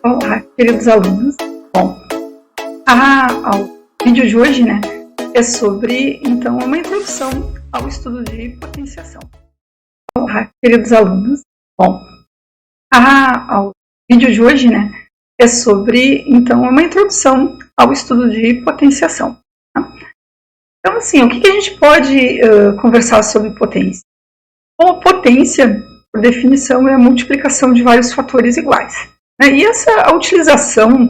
Olá, queridos alunos. Bom, o vídeo de hoje, é sobre, então, uma introdução ao estudo de potenciação. Olá, queridos alunos. Bom, o vídeo de hoje, é sobre, então, uma introdução ao estudo de potenciação. Tá? Então, assim, o que a gente pode conversar sobre potência? Bom, a potência, por definição, é a multiplicação de vários fatores iguais. E a utilização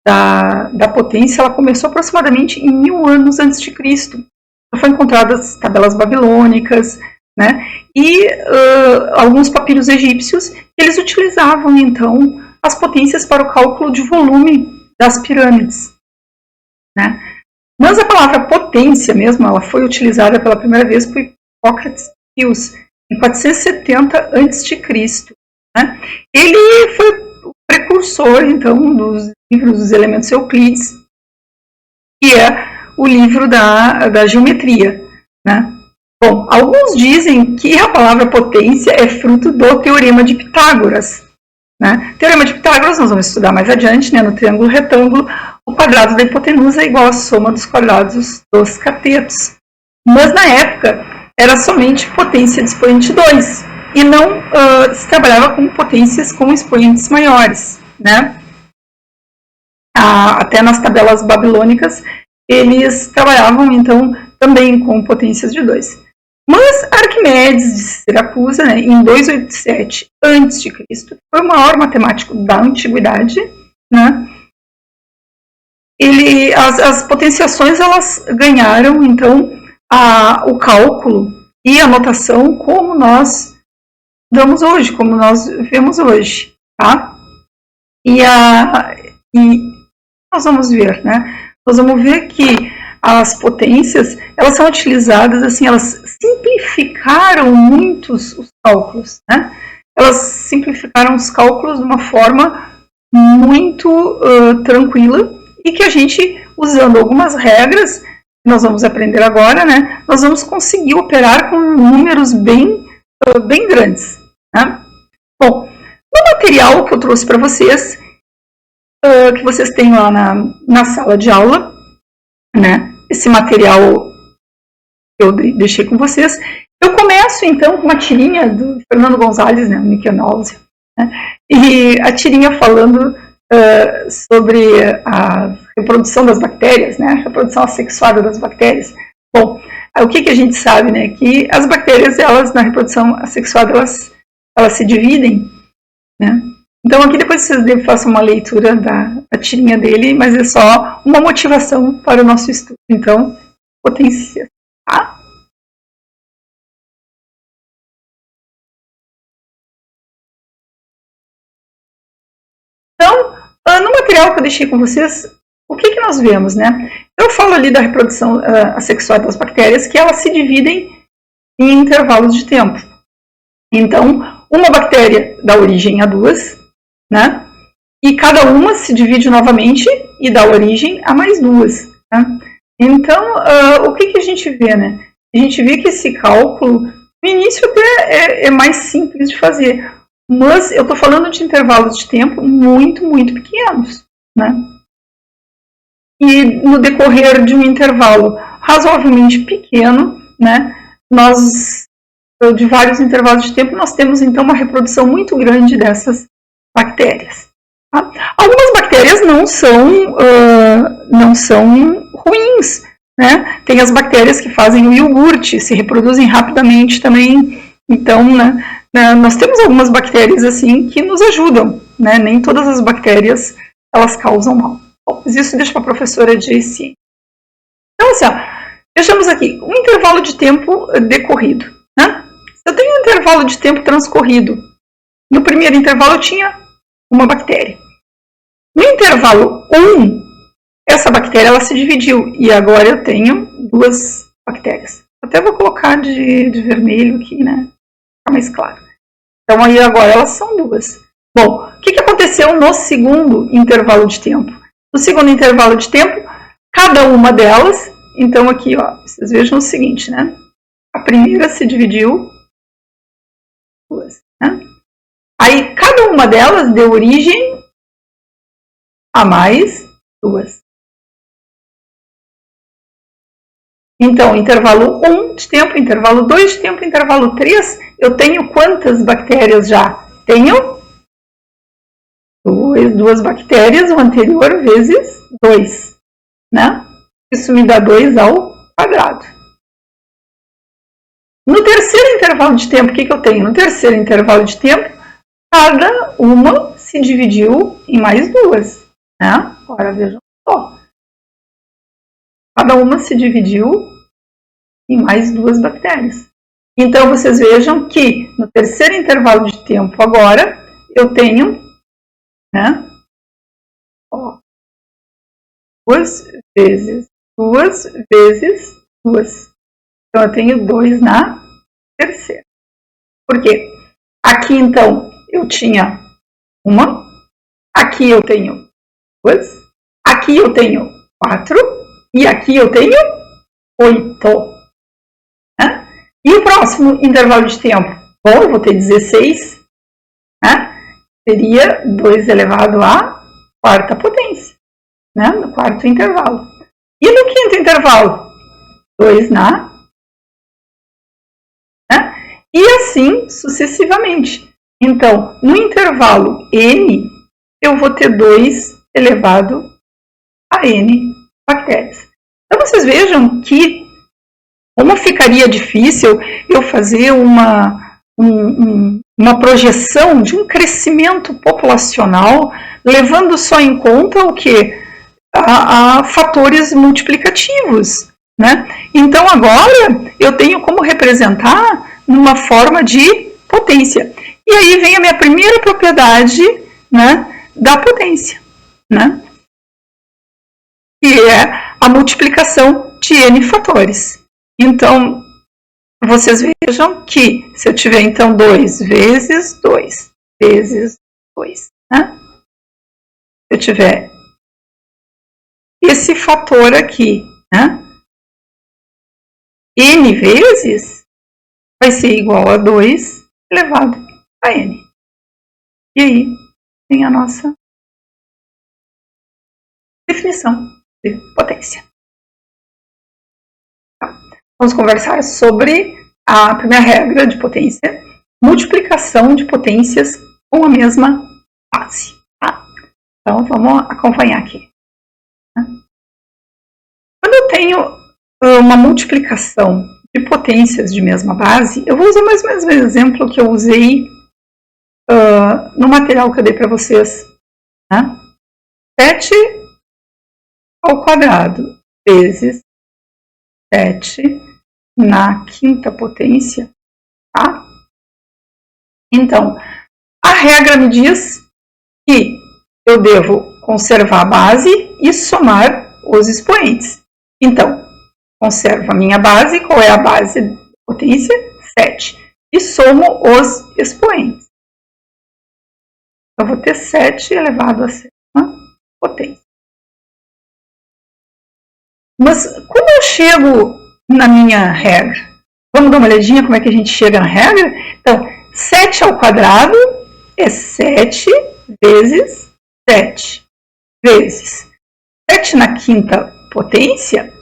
da potência, ela começou aproximadamente em 1000 anos antes de Cristo. Foram encontradas tabelas babilônicas, e alguns papiros egípcios, eles utilizavam, então, as potências para o cálculo de volume das pirâmides. Mas a palavra potência mesmo, ela foi utilizada pela primeira vez por Hipócrates em 470 a.C. Ele foi precursor, então, dos livros dos elementos Euclides, que é o livro da geometria. Bom, alguns dizem que a palavra potência é fruto do Teorema de Pitágoras. Teorema de Pitágoras nós vamos estudar mais adiante, no triângulo retângulo, o quadrado da hipotenusa é igual à soma dos quadrados dos catetos. Mas na época era somente potência de expoente 2. E não se trabalhava com potências com expoentes maiores. Até nas tabelas babilônicas, eles trabalhavam, então, também com potências de 2. Mas Arquimedes de Siracusa, em 287 a.C., foi o maior matemático da antiguidade. As potenciações elas ganharam, então, o cálculo e a notação como nós damos hoje, como nós vemos hoje, tá? E nós vamos ver, Nós vamos ver que as potências, elas são utilizadas, assim, elas simplificaram muito os cálculos, Elas simplificaram os cálculos de uma forma muito tranquila e que a gente, usando algumas regras, que nós vamos aprender agora, nós vamos conseguir operar com números bem grandes. Bom, no material que eu trouxe para vocês, que vocês têm lá na sala de aula, esse material que eu deixei com vocês, eu começo então com uma tirinha do Fernando Gonzalez, o Mykonos, e a tirinha falando sobre a reprodução das bactérias, a reprodução assexuada das bactérias. Bom, o que a gente sabe, que as bactérias, elas na reprodução assexuada, elas se dividem, Então aqui depois vocês façam uma leitura da tirinha dele, mas é só uma motivação para o nosso estudo. Então, potência, tá? Então, no material que eu deixei com vocês, o que nós vemos, Eu falo ali da reprodução assexuada das bactérias, que elas se dividem em intervalos de tempo. Então, uma bactéria dá origem a duas, e cada uma se divide novamente e dá origem a mais duas. Então, o que a gente vê? A gente vê que esse cálculo, no início até é mais simples de fazer, mas eu estou falando de intervalos de tempo muito, muito pequenos. E no decorrer de um intervalo razoavelmente pequeno, de vários intervalos de tempo, nós temos então uma reprodução muito grande dessas bactérias. Algumas bactérias não são ruins, Tem as bactérias que fazem o iogurte, se reproduzem rapidamente também. Então, nós temos algumas bactérias assim que nos ajudam, Nem todas as bactérias elas causam mal. Bom, mas isso deixa para a professora de ciência. Então, assim, deixamos aqui um intervalo de tempo decorrido. Eu tenho um intervalo de tempo transcorrido. No primeiro intervalo eu tinha uma bactéria. No intervalo 1, essa bactéria ela se dividiu e agora eu tenho duas bactérias. Até vou colocar de vermelho aqui, Fica mais claro. Então aí agora elas são duas. Bom, o que aconteceu no segundo intervalo de tempo? No segundo intervalo de tempo, cada uma delas, então aqui, vocês vejam o seguinte, A primeira se dividiu duas, Aí cada uma delas deu origem a mais 2. Então, intervalo 1 de tempo, intervalo 2 de tempo, intervalo 3, eu tenho quantas bactérias já? Tenho 2 bactérias, o anterior vezes 2, né? Isso me dá 2 ao quadrado. No terceiro intervalo de tempo, o que eu tenho? No terceiro intervalo de tempo, cada uma se dividiu em mais 2, né? Agora vejam só. Cada uma se dividiu em mais 2 bactérias. Então, vocês vejam que no terceiro intervalo de tempo agora, eu tenho, né? 2 vezes 2 vezes 2. Então, eu tenho 2 na terceira. Por quê? Aqui, então, eu tinha uma. Aqui eu tenho 2. Aqui eu tenho 4. E aqui eu tenho 8. Né? E o próximo intervalo de tempo? Bom, eu vou ter 16. Né? Seria 2 elevado à quarta potência. Né? No quarto intervalo. E no quinto intervalo? 2 na. Né? E assim sucessivamente. Então, no intervalo n, eu vou ter 2 elevado a n bactérias. Então, vocês vejam que como ficaria difícil eu fazer uma projeção de um crescimento populacional, levando só em conta o quê? A fatores multiplicativos. Né? Então, agora, eu tenho como representar numa forma de potência. E aí vem a minha primeira propriedade, né, da potência, né? Que é a multiplicação de n fatores. Então, vocês vejam que se eu tiver, então, 2 vezes 2 vezes 2, né? Se eu tiver esse fator aqui, né? N vezes vai ser igual a 2 elevado a n. E aí tem a nossa definição de potência. Vamos conversar sobre a primeira regra de potência, multiplicação de potências com a mesma base. Tá? Então, vamos acompanhar aqui. Quando eu tenho uma multiplicação de potências de mesma base, eu vou usar mais ou menos o exemplo que eu usei no material que eu dei para vocês. Né? 7 ao quadrado vezes 7 na quinta potência, tá? Então, a regra me diz que eu devo conservar a base e somar os expoentes. Então, conservo a minha base. Qual é a base da potência? 7. E somo os expoentes. Eu vou ter 7 elevado a 7 potência. Mas quando eu chego na minha regra, vamos dar uma olhadinha como é que a gente chega na regra? Então, 7 ao quadrado é 7 vezes 7 vezes 7 na quinta potência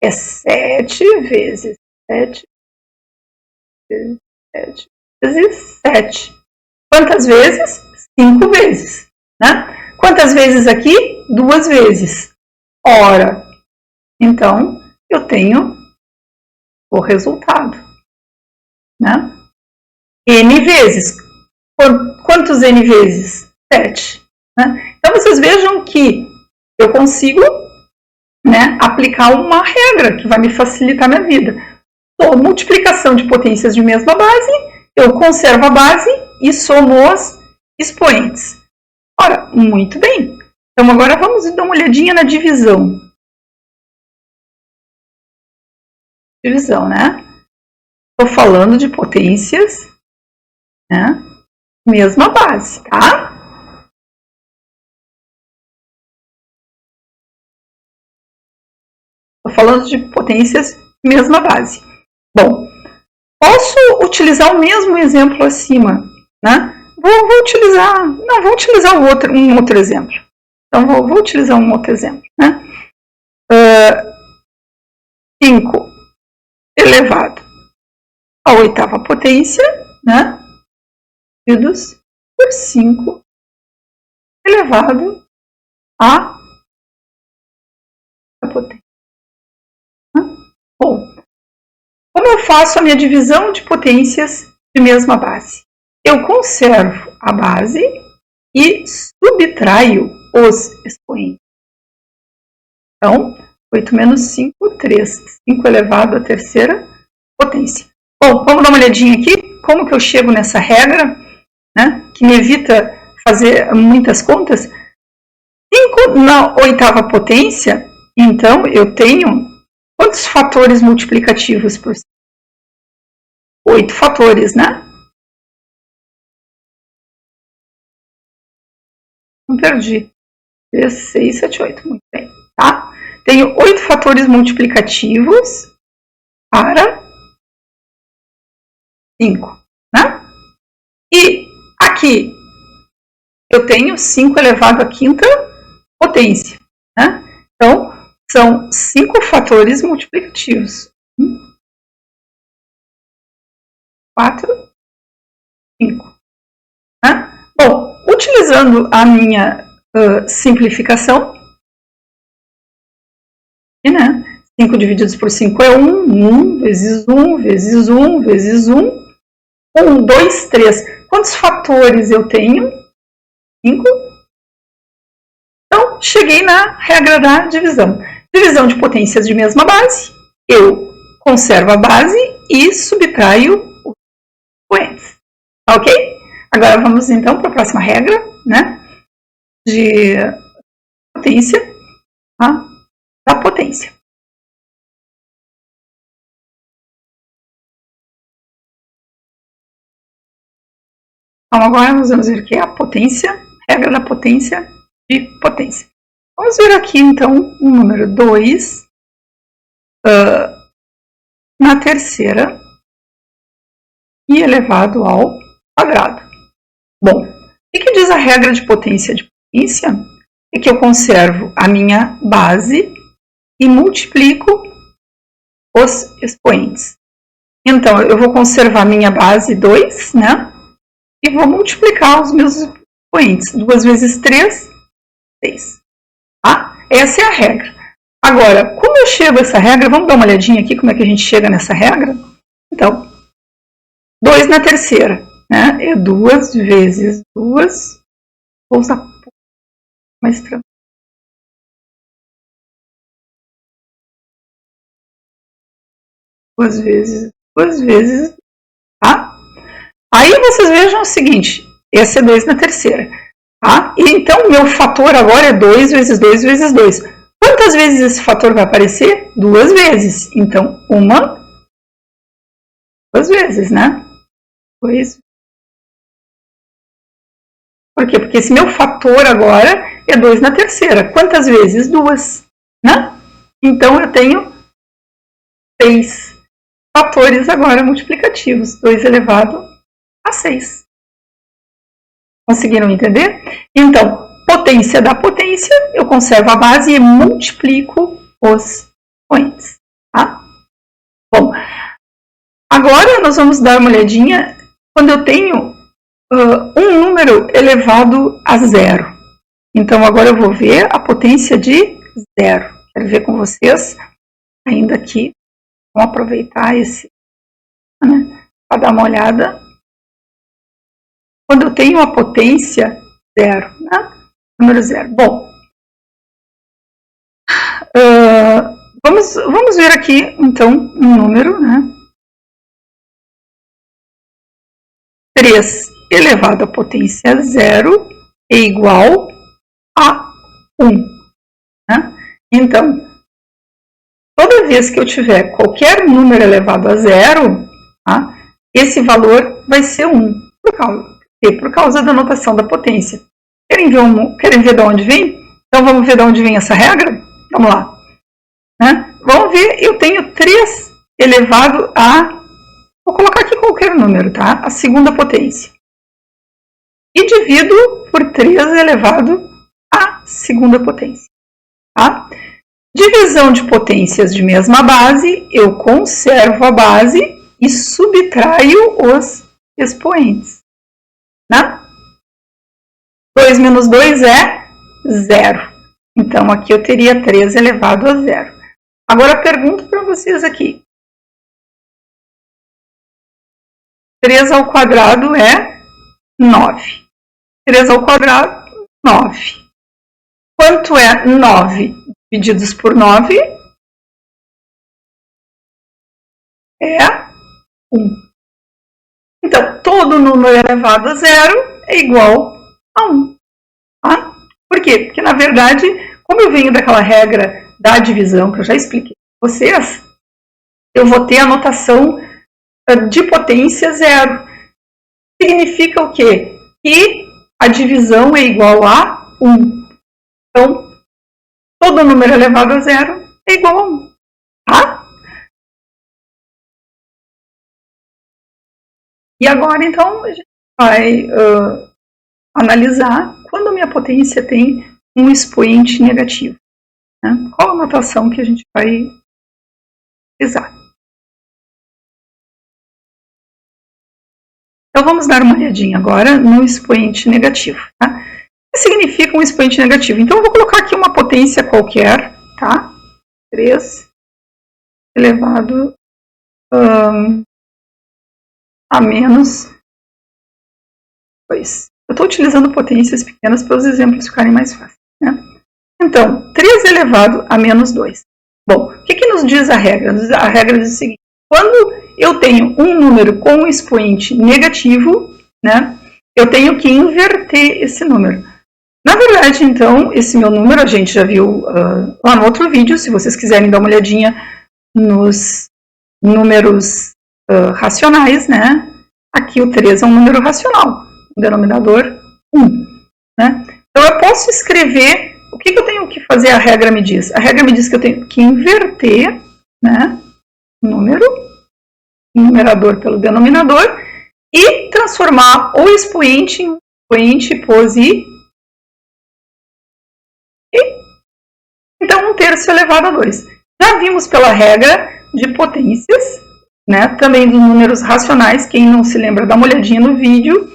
é 7 vezes 7 vezes 7 vezes 7. Quantas vezes? 5 vezes. Né? Quantas vezes aqui? 2 vezes. Ora, então, eu tenho o resultado. Né? N vezes. Quantos N vezes? 7. Né? Então, vocês vejam que eu consigo, né, aplicar uma regra que vai me facilitar a minha vida. Então, multiplicação de potências de mesma base, eu conservo a base e somo os expoentes. Ora, muito bem. Então, agora vamos dar uma olhadinha na divisão. Divisão, né? Estou falando de potências, né? Mesma base, tá? Estou falando de potências mesma base. Bom, posso utilizar o mesmo exemplo acima, né? Vou utilizar um outro exemplo. Então, vou utilizar um outro exemplo, né? 5 elevado à oitava potência, né? Divididos por 5 elevado à potência. Bom, como eu faço a minha divisão de potências de mesma base? Eu conservo a base e subtraio os expoentes. Então, 8 menos 5, 3. 5 elevado à terceira potência. Bom, vamos dar uma olhadinha aqui. Como que eu chego nessa regra, né, que me evita fazer muitas contas? 5 na oitava potência, então eu tenho quantos fatores multiplicativos por 5? 8 fatores, né? Não perdi. 3, 6, 7, 8. Muito bem, tá? Tenho 8 fatores multiplicativos para 5, né? E aqui eu tenho 5 elevado à quinta potência, né? Então, são 5 fatores multiplicativos. 4, 5. Né? Bom, utilizando a minha simplificação, né? 5 divididos por 5 é 1, 1 vezes 1 vezes 1 vezes 1, 1, 2, 3. Quantos fatores eu tenho? 5. Então, cheguei na regra da divisão. Divisão de potências de mesma base, eu conservo a base e subtraio os expoentes. Ok? Agora vamos então para a próxima regra, né? De potência, tá? Da potência. Então agora nós vamos ver o que é a potência, regra da potência de potência. Vamos ver aqui então o número 2 na terceira e elevado ao quadrado. Bom, o que diz a regra de potência de potência? É que eu conservo a minha base e multiplico os expoentes. Então, eu vou conservar minha base 2, né? E vou multiplicar os meus expoentes. 2 vezes 3, 6. Tá? Essa é a regra. Agora, como eu chego a essa regra? Vamos dar uma olhadinha aqui como é que a gente chega nessa regra? Então, 2 na terceira, né? É 2 vezes 2. Vou usar mais tranquilo. 2 vezes, tá? Aí vocês vejam o seguinte, esse é 2 na terceira, tá? E então, meu fator agora é 2 vezes 2 vezes 2. Quantas vezes esse fator vai aparecer? 2 vezes. Então, 2 vezes, né? 2. Por quê? Porque esse meu fator agora é 2 na terceira. Quantas vezes? 2, né? Então, eu tenho 6 fatores agora multiplicativos. 2 elevado a 6. Conseguiram entender? Então, potência da potência, eu conservo a base e multiplico os expoentes. Tá? Bom, agora nós vamos dar uma olhadinha quando eu tenho um número elevado a 0. Então, agora eu vou ver a potência de 0. Quero ver com vocês, ainda aqui, vamos aproveitar esse, né, para dar uma olhada. Quando eu tenho a potência 0, né? Número 0. Bom, vamos ver aqui, então, um número, né? 3 elevado à potência 0 é igual a 1. Né? Então, toda vez que eu tiver qualquer número elevado a 0, tá? Esse valor vai ser 1. Por causa da notação da potência. Querem ver de onde vem? Então vamos ver de onde vem essa regra? Vamos lá. Né? Vamos ver, eu tenho 3 elevado a... Vou colocar aqui qualquer número, tá? A segunda potência. E divido por 3 elevado a à segunda potência. Tá? Divisão de potências de mesma base, eu conservo a base e subtraio os expoentes. Né? 2 menos 2 é 0. Então, aqui eu teria 3 elevado a 0. Agora, pergunto para vocês aqui. 3 ao quadrado é 9. 3 ao quadrado, 9. Quanto é 9 divididos por 9? É 1. Então, todo número elevado a 0 é igual a 1. Tá? Por quê? Porque, na verdade, como eu venho daquela regra da divisão, que eu já expliquei para vocês, eu vou ter a notação de potência 0. Significa o quê? Que a divisão é igual a 1. Então, todo número elevado a 0 é igual a 1. Tá? E agora, então, a gente vai analisar quando a minha potência tem um expoente negativo. Né? Qual a notação que a gente vai utilizar? Então, vamos dar uma olhadinha agora no expoente negativo. Tá? O que significa um expoente negativo? Então, eu vou colocar aqui uma potência qualquer, tá? 3 elevado a menos 2. Eu estou utilizando potências pequenas para os exemplos ficarem mais fáceis. Né? Então, 3 elevado a menos 2. Bom, o que nos diz a regra? A regra diz o seguinte: quando eu tenho um número com um expoente negativo, né, eu tenho que inverter esse número. Na verdade, então, esse meu número a gente já viu lá no outro vídeo. Se vocês quiserem dar uma olhadinha nos números racionais, né? Aqui o 3 é um número racional, o denominador 1. Né? Então, eu posso escrever, o que eu tenho que fazer, a regra me diz? A regra me diz que eu tenho que inverter, né, o número, o numerador pelo denominador, e transformar o expoente em um expoente positivo. Então, 1/3 elevado a 2. Já vimos pela regra de potências, né, também dos números racionais, quem não se lembra, dá uma olhadinha no vídeo,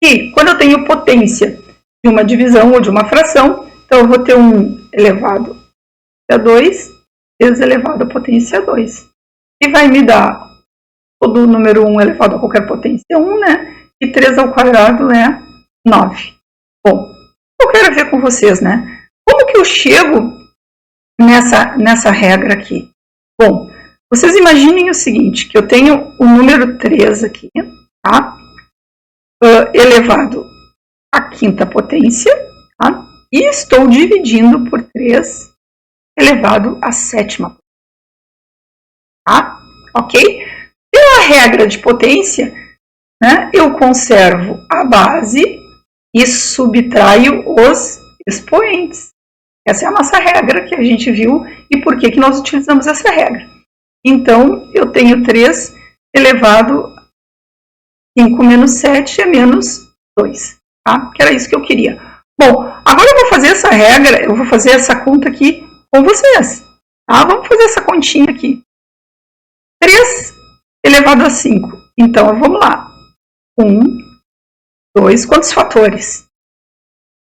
que quando eu tenho potência de uma divisão ou de uma fração, então eu vou ter 1 elevado a 2 vezes elevado a potência 2. E vai me dar todo o número 1 elevado a qualquer potência 1, né? E 3 ao quadrado é 9. Bom, eu quero ver com vocês, né? Como que eu chego nessa regra aqui? Bom, vocês imaginem o seguinte, que eu tenho o número 3 aqui, tá? Elevado à quinta potência, tá? E estou dividindo por 3 elevado à sétima. Tá? Ok? Pela regra de potência, né, eu conservo a base e subtraio os expoentes. Essa é a nossa regra que a gente viu e por que nós utilizamos essa regra. Então, eu tenho 3 elevado a 5 menos 7 é menos 2. Tá? Que era isso que eu queria. Bom, agora eu vou fazer essa regra, eu vou fazer essa conta aqui com vocês. Tá? Vamos fazer essa continha aqui. 3 elevado a 5. Então, vamos lá. 1, 2, quantos fatores?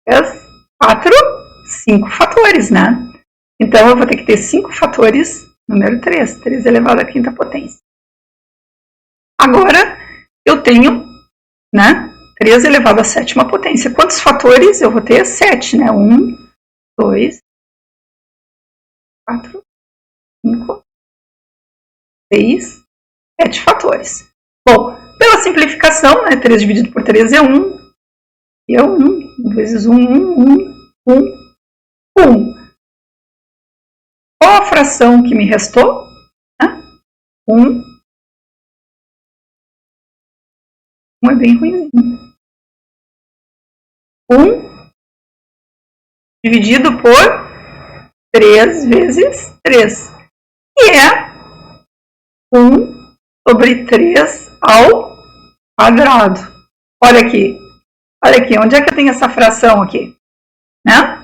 3, 4, 5 fatores, né? Então, eu vou ter que ter 5 fatores, número 3. 3 elevado à quinta potência. Agora, eu tenho, né, 3 elevado à sétima potência. Quantos fatores? Eu vou ter 7, né? 1, 2, 4, 5, 6, 7 fatores. Bom, pela simplificação, né, 3 dividido por 3 é 1. E é 1. Vezes 1, 1. Qual a fração que me restou? 1. 1 é bem ruimzinho. 1 dividido por 3 vezes 3. E é 1 sobre 3 ao quadrado. Olha aqui, onde é que eu tenho essa fração aqui? Né?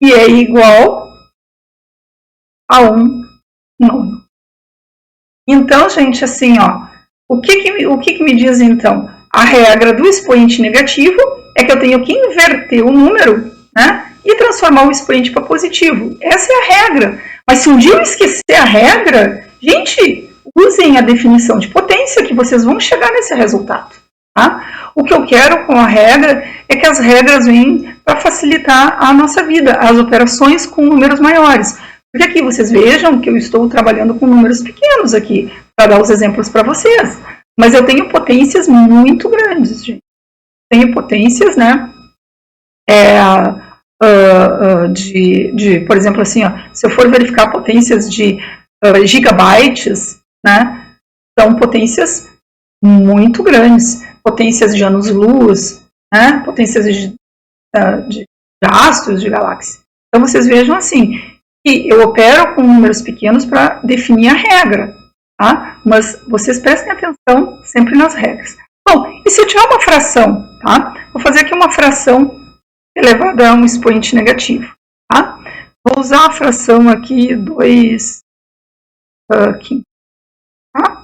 e é igual a 1/9. Então, gente, assim, ó, o que me diz, então? A regra do expoente negativo é que eu tenho que inverter o número, né, e transformar o expoente para positivo. Essa é a regra. Mas se um dia eu esquecer a regra, gente, usem a definição de potência que vocês vão chegar nesse resultado. Tá? O que eu quero com a regra é que as regras vêm para facilitar a nossa vida, as operações com números maiores. Porque aqui vocês vejam que eu estou trabalhando com números pequenos aqui, para dar os exemplos para vocês. Mas eu tenho potências muito grandes, gente. Tenho potências, né? Por exemplo, assim, ó, se eu for verificar potências de gigabytes, né? São potências muito grandes. Potências de anos-luz, né? Potências de astros, de galáxias. Então, vocês vejam assim, que eu opero com números pequenos para definir a regra, tá? Mas vocês prestem atenção sempre nas regras. Bom, e se eu tiver uma fração, tá? Vou fazer aqui uma fração elevada a um expoente negativo, tá? Vou usar a fração aqui 2 quintos, tá?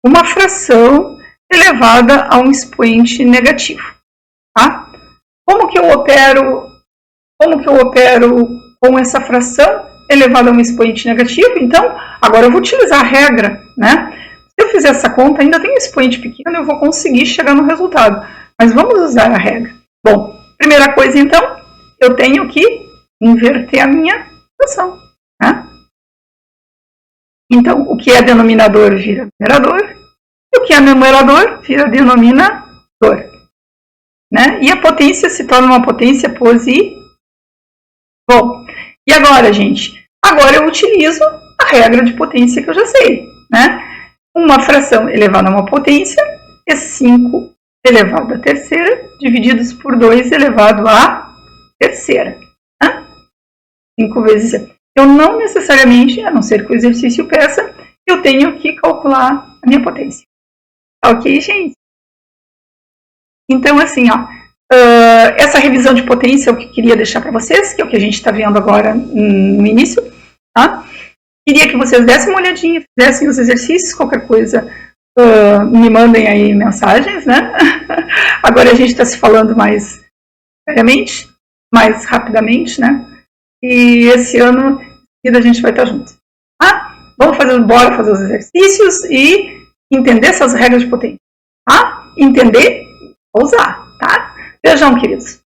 Uma fração elevada a um expoente negativo, tá? Como que eu opero com essa fração elevada a um expoente negativo? Então, agora eu vou utilizar a regra, né? Se eu fizer essa conta, ainda tem um expoente pequeno, eu vou conseguir chegar no resultado. Mas vamos usar a regra. Bom, primeira coisa, então, eu tenho que inverter a minha fração, né? Então, o que é denominador vira numerador, e o que é numerador vira denominador, né? E a potência se torna uma potência positiva. Bom, e agora, gente? Agora eu utilizo a regra de potência que eu já sei, né? Uma fração elevada a uma potência é 5 elevado à terceira, divididos por 2 elevado à terceira. Né? 5 vezes... Eu não necessariamente, a não ser que o exercício peça, eu tenho que calcular a minha potência. Ok, gente? Então, assim, ó, essa revisão de potência é o que eu queria deixar para vocês, que é o que a gente está vendo agora no início. Tá? Queria que vocês dessem uma olhadinha, fizessem os exercícios, qualquer coisa, me mandem aí mensagens, né? Agora a gente está se falando mais seriamente, mais rapidamente, né? E esse ano a gente vai estar junto. Tá? Bora fazer os exercícios e entender essas regras de potência. Tá? Entender, usar, tá? Beijão, queridos.